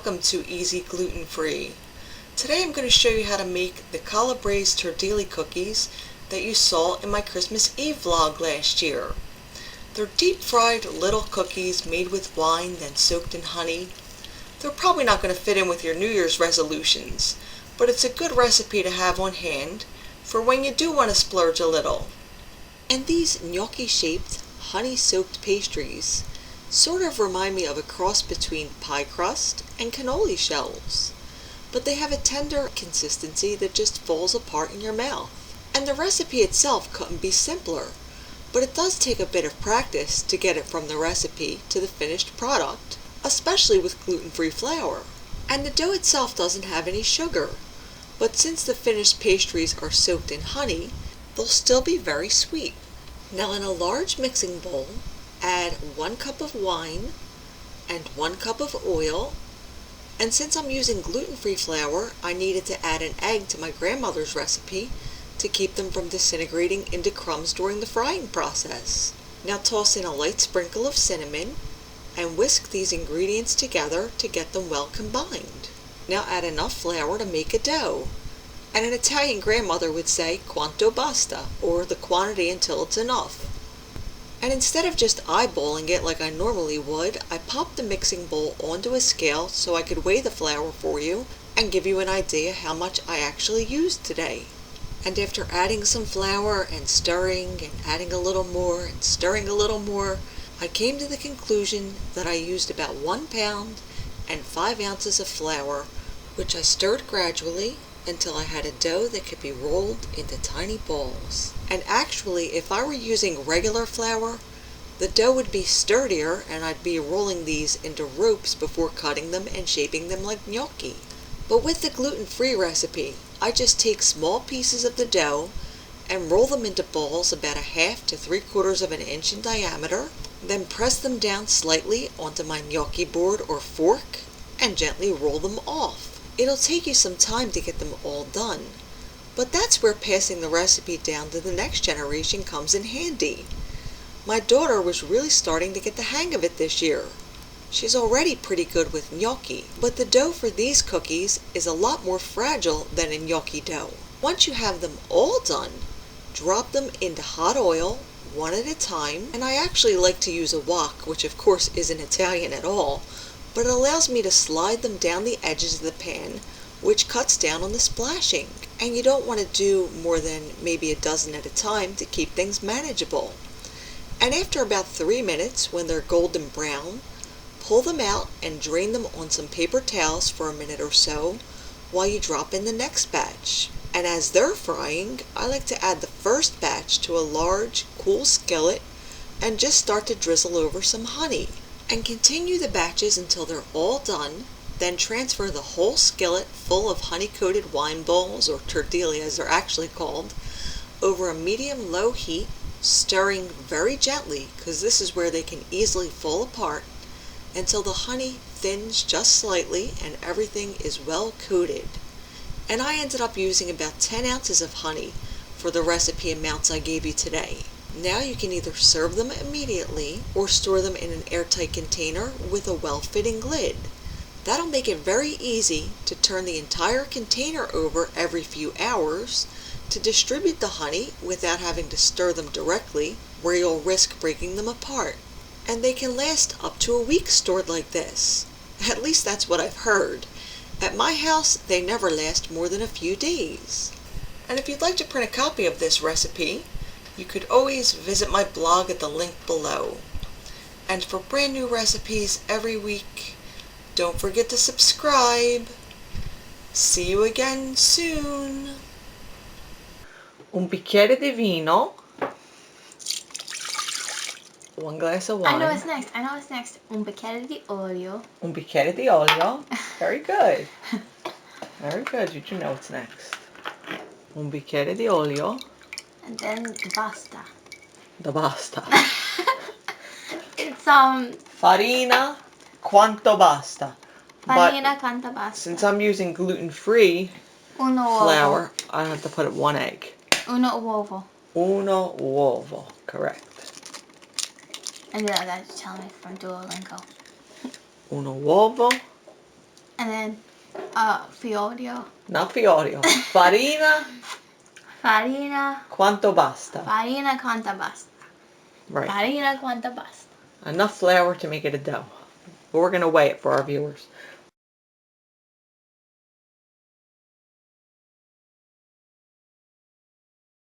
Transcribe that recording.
welcome to EZGlutenFree. Today I'm going to show you how to make the Calabrese Turdilli cookies that you saw in my Christmas Eve vlog last year. They're deep fried little cookies made with wine then soaked in honey. They're probably not going to fit in with your New Year's resolutions, but it's a good recipe to have on hand for when you do want to splurge a little. And these gnocchi-shaped, honey-soaked pastries sort of remind me of a cross between pie crust and cannoli shells, but they have a tender consistency that just falls apart in your mouth. And the recipe itself couldn't be simpler, but it does take a bit of practice to get it from the recipe to the finished product, especially with gluten-free flour. And the dough itself doesn't have any sugar, but since the finished pastries are soaked in honey, they'll still be very sweet. Now in a large mixing bowl, add 1 cup of wine and 1 cup of oil, and since I'm using gluten-free flour, I needed to add an egg to my grandmother's recipe to keep them from disintegrating into crumbs during the frying process. Now toss in a light sprinkle of cinnamon and whisk these ingredients together to get them well combined. Now add enough flour to make a dough, and an Italian grandmother would say quanto basta, or the quantity until it's enough. And instead of just eyeballing it like I normally would, I popped the mixing bowl onto a scale so I could weigh the flour for you and give you an idea how much I actually used today. And after adding some flour and stirring and adding a little more and stirring a little more, I came to the conclusion that I used about 1 pound and 5 ounces of flour, which I stirred gradually until I had a dough that could be rolled into tiny balls. And actually, if I were using regular flour, the dough would be sturdier and I'd be rolling these into ropes before cutting them and shaping them like gnocchi. But with the gluten-free recipe, I just take small pieces of the dough and roll them into balls about 1/2 to 3/4 of an inch in diameter, then press them down slightly onto my gnocchi board or fork and gently roll them off. It'll take you some time to get them all done, but that's where passing the recipe down to the next generation comes in handy. My daughter was really starting to get the hang of it this year. She's already pretty good with gnocchi, but the dough for these cookies is a lot more fragile than a gnocchi dough. Once you have them all done, drop them into hot oil, one at a time, and I actually like to use a wok, which of course isn't Italian at all, but it allows me to slide them down the edges of the pan, which cuts down on the splashing. And you don't want to do more than maybe a dozen at a time to keep things manageable. And after about 3 minutes, when they're golden brown, pull them out and drain them on some paper towels for a minute or so while you drop in the next batch. And as they're frying, I like to add the first batch to a large, cool skillet and just start to drizzle over some honey. And continue the batches until they're all done, then transfer the whole skillet full of honey-coated wine bowls, or turdilli as they're actually called, over a medium-low heat, stirring very gently, because this is where they can easily fall apart, until the honey thins just slightly and everything is well coated. And I ended up using about 10 ounces of honey for the recipe amounts I gave you today. Now you can either serve them immediately or store them in an airtight container with a well-fitting lid. That'll make it very easy to turn the entire container over every few hours to distribute the honey without having to stir them directly, where you'll risk breaking them apart. And they can last up to a week stored like this. At least that's what I've heard. At my house, they never last more than a few days. And if you'd like to print a copy of this recipe, you could always visit my blog at the link below. And for brand new recipes every week, don't forget to subscribe. See you again soon. Un bicchiere di vino. 1 glass of wine. I know what's next. Un bicchiere di olio. Un bicchiere di olio. Very good. Very good. You know what's next. Un bicchiere di olio. And then the basta. The basta. It's Farina quanto basta. farina quanto basta. Since I'm using gluten-free flour, I have to put it 1 egg. Uno uovo. Uno uovo. Correct. And then I got to tell me from Duolingo. Uno uovo. And then, fiorio. Not fiorio. Farina. Farina. Quanto basta. Farina quanta basta. Right. Farina quanta basta. Enough flour to make it a dough. But we're going to weigh it for our viewers.